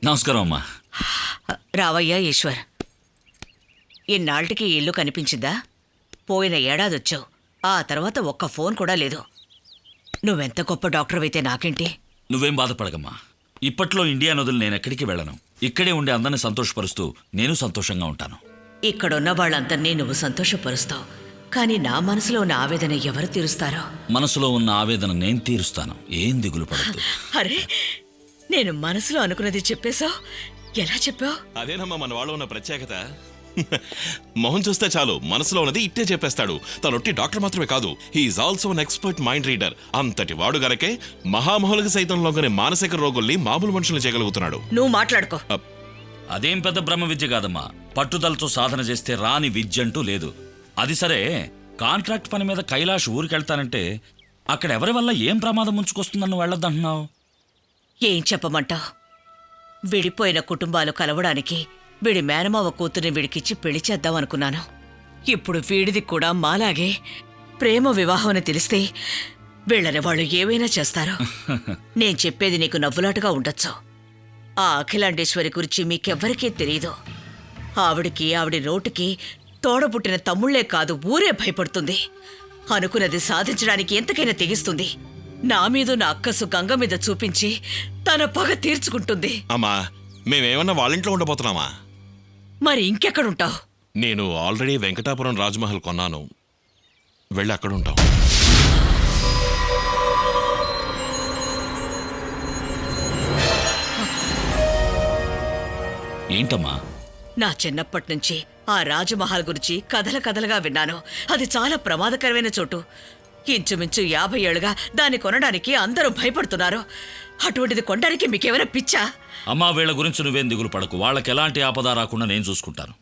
నమస్కారం అమ్మా. రావయ్యా ఈశ్వర్. ఇన్నాళ్ళకి ఇల్లు కనిపించిందా? పోయిన ఏడాది వచ్చావు, ఆ తర్వాత ఒక్క ఫోన్ కూడా లేదు. నువ్వెంత గొప్ప డాక్టర్ అయితే నాకేంటి? నువ్వేం బాధపడగమ్మా. ఇప్పట్లో ఇండియా నదులు నేను ఎక్కడికి వెళ్ళను. ఇక్కడే ఉండే అందరిని సంతోషపరుస్తూ నేను సంతోషంగా ఉంటాను. ఇక్కడున్న వాళ్ళందరినీ నువ్వు సంతోషపరుస్తావు, కానీ నా మనసులో ఉన్న ఆవేదన ఎవరు తీరుస్తారో? మనసులో ఉన్న ఆవేదన నేను తీరుస్తాను. ఏం దిగులు పడద్దు. అరే, నేను మనసులో అనుకున్నది చెప్పేశావు. ఎలా చెప్పావు? అదేనమ్మా మన వాళ్ళు ఉన్న ప్రత్యేకత. మొహం చూస్తే చాలు మనసులో ఉన్నది ఇట్టే చెప్పేస్తాడు. తనొట్టి డాక్టర్ మాత్రమే కాదు, he's also an expert mind reader. అంతటి వాడు గనకే మహామహులకు సైతం లోని మానసిక రోగుల్ని మామూలు మనుషులు చేయగలుగుతున్నాడు. నువ్వు మాట్లాడుకో. అదేం పెద్ద బ్రహ్మ విద్య కాదమ్మా. పట్టుదలతో సాధన చేస్తే రాని విద్య అంటూ లేదు. అది సరే, కాంట్రాక్ట్ పని మీద కైలాష్ ఊరికెళ్తానంటే అక్కడ ఎవరి వల్ల ఏం ప్రమాదం ముంచుకొస్తుందని వెళ్ళొద్దంటున్నావు? ఏం చెప్పమంటావు? విడిపోయిన కుటుంబాలు కలవడానికి వీడి మేనమావ కూతుర్ని వీడికిచ్చి పెళ్లి చేద్దాం అనుకున్నాను. ఇప్పుడు వీడిది కూడా మాలాగే ప్రేమ వివాహం అని తెలిస్తే వీళ్ళని వాళ్ళు ఏవైనా చేస్తారు. నేను చెప్పేది నీకు నవ్వులాటగా ఉండొచ్చు. ఆ అఖిలాండేశ్వరి గురించి మీకెవ్వరికీ తెలీదు. ఆవిడికి ఆవిడి నోటికి తోడబుట్టిన తమ్ముళ్లే కాదు, ఊరే భయపడుతుంది. అనుకున్నది సాధించడానికి ఎంతకైనా తెగిస్తుంది. నా మీద నా అక్కసు గంగ మీద చూపించి తన పగ తీర్చుకుంటుంది. అమ్మా, మేమేమన్నా వాళ్ళింట్లో ఉండబోతున్నామా? మరి ఇంకెక్కడుంటావు? నేను ఆల్రెడీ వెంకటాపురం రాజ్మహల్ కొన్నాను, వెళ్ళి అక్కడ ఉంటాం. ఏంటమ్మా? నా చిన్నప్పటి నుంచి ఆ రాజమహల్ గురించి కథలుగా విన్నాను. అది చాలా ప్రమాదకరమైన చోటు. ఇంచుమించు 50 ఏళ్లుగా దాన్ని కొనడానికి అందరూ భయపడుతున్నారు. అటువంటిది కొనడానికి మీకేమైనా పిచ్చా? అమ్మా, వీళ్ళ గురించి నువ్వేం దిగులు పడకు. వాళ్ళకి ఎలాంటి ఆపద రాకుండా నేను చూసుకుంటాను.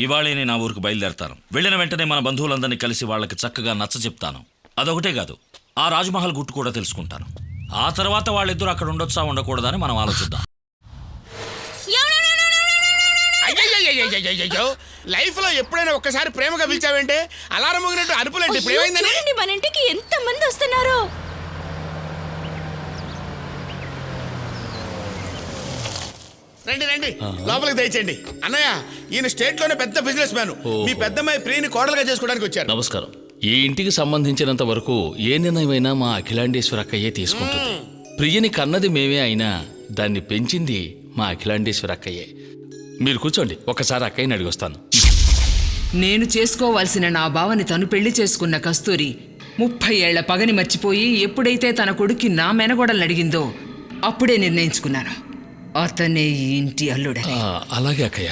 ఇవాళే నేను ఆ ఊరికి బయలుదేరతాను. వెళ్ళిన వెంటనే మన బంధువులందరినీ కలిసి వాళ్ళకి చక్కగా నచ్చ చెప్తాను. అదొకటే కాదు, ఆ రాజ్మహల్ గుట్టు కూడా తెలుసుకుంటాను. ఆ తర్వాత వాళ్ళిద్దరూ అక్కడ ఉండొచ్చా ఉండకూడదా అని మనం ఆలోచిద్దాం. లైఫ్ లో ఎప్పుడైనా ఒక్కసారి ప్రేమగా పిలిచావంటే అలారం మోగినట్టు అరుపులంటే ఇప్పుడు ఏమైందని? మన ఇంటికి ఎంత మంది వస్తున్నారు. రండి రండి, లోపలికి దయచేయండి. అన్నయ్య, ఈయన స్టేట్ లోనే పెద్ద బిజినెస్ మ్యాన్. మీ పెద్దమ్మాయి ప్రియని కోడలుగా చేసుకోవడానికి వచ్చారు. నమస్కారం. ఈ ఇంటికి సంబంధించినంత వరకు ఏ నిర్ణయమైనా మా అఖిలాండేశ్వర అక్కయ్యే తీసుకుంటుంది. ప్రియని కన్నది మేమే అయినా దాన్ని పెంచింది మా అఖిలాండేశ్వర అక్కయ్యే. మీరు కూర్చోండి, ఒకసారి అక్కయ్యని అడిగొస్తాను. నేను చేసుకోవాల్సిన నా బావని తను పెళ్లి చేసుకున్న కస్తూరి 30 ఏళ్ల పగని మర్చిపోయి ఎప్పుడైతే తన కొడుక్కి నా మెనగోడల్ని అడిగిందో అప్పుడే నిర్ణయించుకున్నాను, అతనే ఈ ఇంటి అల్లుడని. అలాగే అక్కయ్య.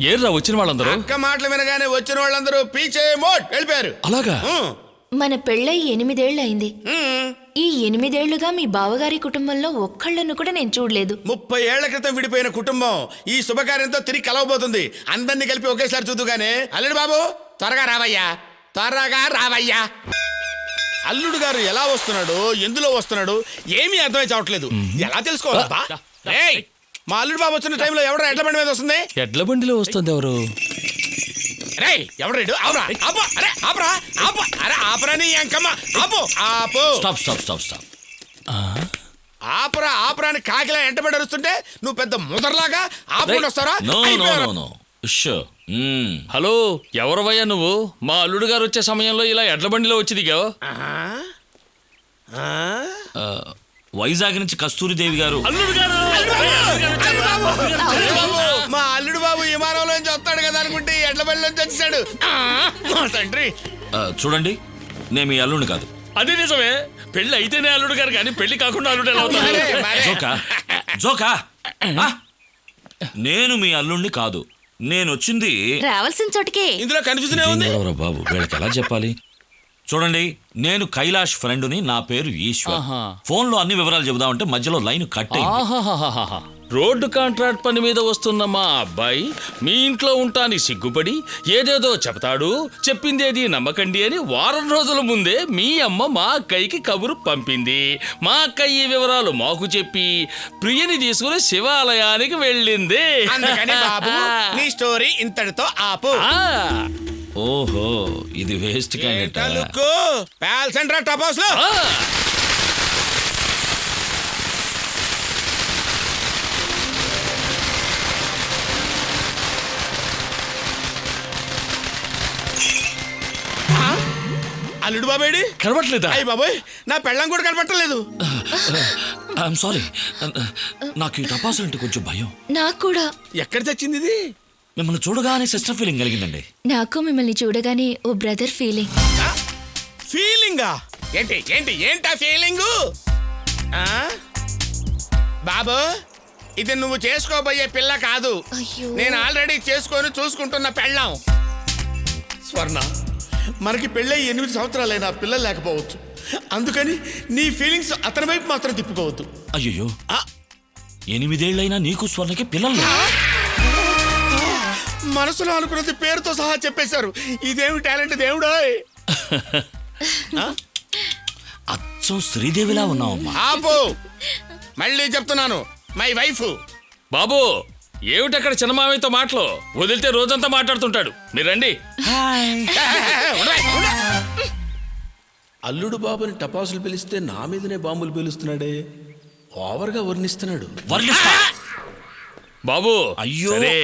ఏర్రా వచ్చిన వాళ్ళందరూ? అక్క మాటలు వినగానే వచ్చిన వాళ్ళందరూ పీచే మోడ్ వెళ్ళిపోయారు. అలాగా? మన పెళ్ళై 8 ఏళ్ళు అయింది. ఈ 8 ఏళ్లుగా మీ బావగారి కుటుంబంలో ఒక్కళ్ళను కూడా నేను చూడలేదు. 30 ఏళ్ల క్రితం విడిపోయిన కుటుంబం ఈ శుభకార్యంతో తిరిగి కలవబోతుంది. అందరినీ కలిపి ఒకేసారి చూద్దుగానే. అల్లుడు బాబు, త్వరగా రావయ్యా, త్వరగా రావయ్యా. అల్లుడు గారు ఎలా వస్తున్నాడు, ఎందులో వస్తున్నాడు ఏమీ అర్థమై చావట్లేదు. ఎలా తెలుసుకోవాలబ్బా? రేయ్, మా అల్లుడు బాబు వచ్చిన టైంలో ఎవడో ఎడ్ల బండి మీద వస్తుంది? ఎడ్ల బండిలో వస్తుంది ఎవరు? రే, ఎవడు? ఆపరా, ఆపు, అరే ఆపరా, ఆపు, అరే ఆపరా నీ అంకమ్మ, ఆపు, ఆపు. Stop stop stop stop. ఆపరా ఆపరా అని కాకిలా ఎంటబడి అరుస్తుంటే నువ్వు పెద్ద ముదర్లాగా ఆపుకుంటూ వస్తారా? హలో, ఎవరవయ్యా నువ్వు? మా అల్లుడు గారు వచ్చే సమయంలో ఇలా ఎడ్ల బండిలో వచ్చి దిగావు? వైజాగ్ నుంచి కస్తూరిదేవి గారు. మా అల్లుడు బాబు విమానంలోంచి వస్తాడు కదా అనుకుంటే ఎడ్ల బండిలోంచి వచ్చాడు. తండ్రి, చూడండి, నేను మీ అల్లుడిని కాదు. అది నిజమే, పెళ్లి అయితేనే అల్లుడు గారు కానీ పెళ్లి కాకుండా అల్లుడు ఎలా అవుతాడు? జోకా జోకా. నేను మీ అల్లుడిని కాదు. నేను వచ్చింది రావాల్సిన చోటికే. ఇందులో కన్ఫ్యూజన్ ఏముంది బాబు? వీళ్ళకి ఎలా చెప్పాలి? చూడండి, నేను కైలాష్ ఫ్రెండ్ని. నా పేరు ఈశ్వర్. ఫోన్లో అన్ని వివరాలు చెబుదామంటే మధ్యలో లైన్ కట్ అయింది. రోడ్డు కాంట్రాక్ట్ పని మీద వస్తున్న మా అబ్బాయి మీ ఇంట్లో ఉంటానికి సిగ్గుపడి ఏదేదో చెప్తాడు, చెప్పిందేది నమ్మకండి అని వారం రోజుల ముందే మీ అమ్మ మా అక్కయ్యకి కబురు పంపింది. మా అక్కయ్య ఈ వివరాలు మాకు చెప్పి ప్రియని తీసుకుని శివాలయానికి వెళ్ళింది. అందుకని బాబు, నీ స్టోరీ ఇంతటితో ఆపు. ఓహో ఇది వేస్ట్ క్యాండిడేట్. లుక్కు ప్యాల్ సెంటర్ టాప్ హౌస్ లో అల్లుడు బాబేడి కనబట్లేదా? అయ్యి బాబోయ్, నా పెళ్ళం కూడా కనపట్టలేదు. ఐఎమ్ సారీ, నాకు ఈ టపాసులు అంటే కొంచెం భయం. నాకు కూడా. ఎక్కడ తెచ్చింది ఇది? మిమ్మల్ని చూడగానే సిస్టర్ ఫీలింగ్ కలిగిందండి. నాకు మిమ్మల్ని చూడగానే ఓ బ్రదర్ ఫీలింగ్. ఫీలింగా? ఏంటి ఏంటి ఏంటా ఫీలింగు? బాబు, ఇది నువ్వు చేసుకోబోయే పిల్ల కాదు. అయ్యో. నేను ఆల్రెడీ చేసుకొని చూసుకుంటున్న పెళ్ళాం. స్వర్ణ, మనకి పెళ్ళై 8 సంవత్సరాలైనా పిల్లలు లేకపోవచ్చు. అందుకని నీ ఫీలింగ్స్ అతని వైపు మాత్రం తిప్పుకోవద్దు. అయ్యో, ఆ, 8 ఏళ్ళైనా నీకు స్వర్ణకి పిల్లలు లేరు. మనసులో అనుకున్నది పేరుతో సహా చెప్పేశారు. ఇదేమి టాలెంట్ దేవుడో. అచ్చం శ్రీదేవిలా ఉన్నావమ్మా. ఆపు, మళ్ళీ చెప్తున్నాను, మై వైఫ్. బాబు ఏమిటక్కడ చిన్నమామయ్యతో మాటలు? వదిలితే రోజంతా మాట్లాడుతుంటాడు. మీరు రండి. అల్లుడు బాబుని టపాసులు పిలిస్తే నా మీదనే బాంబులు పిలుస్తున్నాడే, ఓవర్గా వర్ణిస్తున్నాడు. వర్ణిస్తా. బాబు అయ్యో. సరే,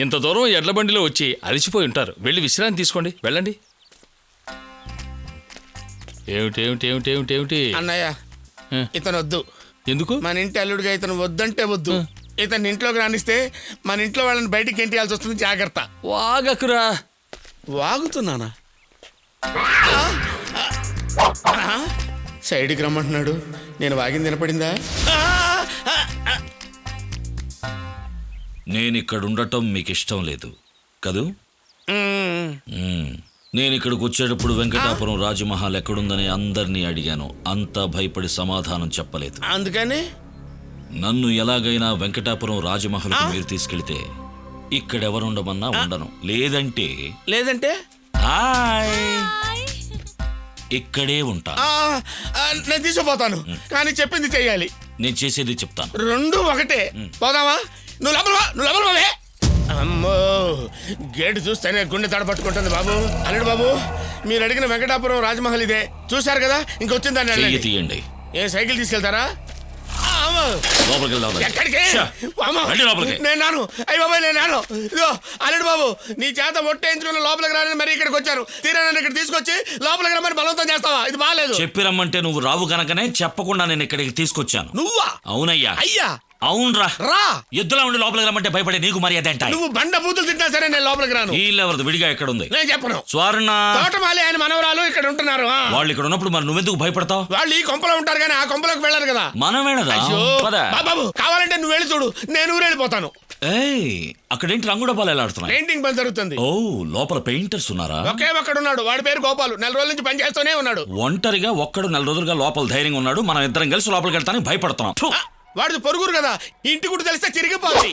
ఇంత దూరం ఎడ్ల బండిలో వచ్చి అలసిపోయి ఉంటారు. వెళ్ళి విశ్రాంతి తీసుకోండి, వెళ్ళండి. ఏమిటి అన్నయ్య, ఇతను వద్దు. ఎందుకు? మన ఇంటి అల్లుడిగా ఇతను వద్దంటే వద్దు. ఇతను ఇంట్లోకి రానిస్తే మన ఇంట్లో వాళ్ళని బయటికి ఎంటియాల్సి వస్తుంది. జాగ్రత్త. వాగకురా. వాగుతున్నానా? సైడ్కి రమ్మంటున్నాడు. నేను వాగింది వినపడిందా? నేను ఇక్కడ ఉండటం మీకు ఇష్టం లేదు కదూ? నేను ఇక్కడికి వచ్చేటప్పుడు వెంకటాపురం రాజమహల్ ఎక్కడుందని అందరినీ అడిగాను. అంతా భయపడి సమాధానం చెప్పలేదు. అందుకని నన్ను ఎలాగైనా వెంకటాపురం రాజమహల్ మీరు తీసుకెళ్తే ఇక్కడెవరుండమన్నా ఉండను. లేదంటే హాయ్ ఇక్కడే ఉంటా. నేను తీసుకుపోతాను, కానీ చెప్పింది చెయ్యాలి. నేను చేసేది చెప్తాను. రెండు ఒకటే. పోదామా? నువ్వు లోపల. అమ్మో, గేటు చూస్తేనే గుండె తడపట్టుకుంటుంది బాబు. అల్లుడు బాబు, మీరు అడిగిన వెంకటాపురం రాజమహల్ ఇదే. చూశారు కదా, ఇంకొచ్చిందని చెయ్యి అడగండి. తీయండి. ఏ సైకిల్ తీసుకెళ్తారా? లోపలికి వెళ్దాం. ఎక్కడికి? అమ్మో, రండి లోపలికి. నేను నాను. అయ్యి బాబాయ్, నేను నాను. ఇదిగో అల్లుడు బాబు, నీ చేత ఒట్టేయించుకున్న లోపలికి రాని మరి ఇక్కడికి వచ్చాను. తీరా నన్ను ఇక్కడ తీసుకొచ్చి లోపలికి రమ్మని బలవంతం చేస్తావా? ఇది బాగాలేదు. చెప్పి రమ్మంటే నువ్వు రావు కనుకనే చెప్పకుండా నేను ఇక్కడికి తీసుకొచ్చాను. నువ్వా? అవునయ్యా. అయ్యా, అవునరా. రా. ఎద్దులా ఉండి లోపలికి రమ్మంటే భయపడే నీకు మర్యాద ఏంటా? నువ్వు బండ బూతులు తింటా సరే, నేను లోపలికి రాను. వీళ్ళెవరిది విడిగా ఎక్కడ ఉంది? నేను చెప్పను. స్వర్ణ తోటమాలి ఆయన మనవరాలు ఇక్కడ ఉంటున్నారు. వాళ్ళు ఇక్కడ ఉన్నప్పుడు మరి నువ్వెందుకు భయపడతావు? వాళ్ళు ఈ కొంపలో ఉంటారు కానీ ఆ కొంపలోకి వెళ్ళరు కదా. మనం వెళ్ళదా? అయ్యో, పద. బాబు, కావాలంటే నువ్వు వెళ్ళి చూడు, నేను ఊరెళ్ళిపోతాను. ఏయ్, అక్కడేంటి రంగు డబ్బాలు ఎలా ఆడుతున్నాయి? పెయింటింగ్ పని జరుగుతుంది. ఓ, లోపల పెయింటర్స్ ఉన్నారా? ఒకే ఒక్కడున్నాడు, వాడి పేరు గోపాలు. 4 రోజుల నుంచి పని చేస్తూనే ఉన్నాడు. ఒంటరిగా ఒక్కడు 4 రోజులుగా లోపల ధైర్యంగా ఉన్నాడు. మనం ఇద్దరం కలిసి లోపలికి వెళ్తానికి భయపడుతున్నాం. వాడిది పొరుగురు కదా, ఇంటి గుడి తెలిస్తే చిరిగిపోతుంది.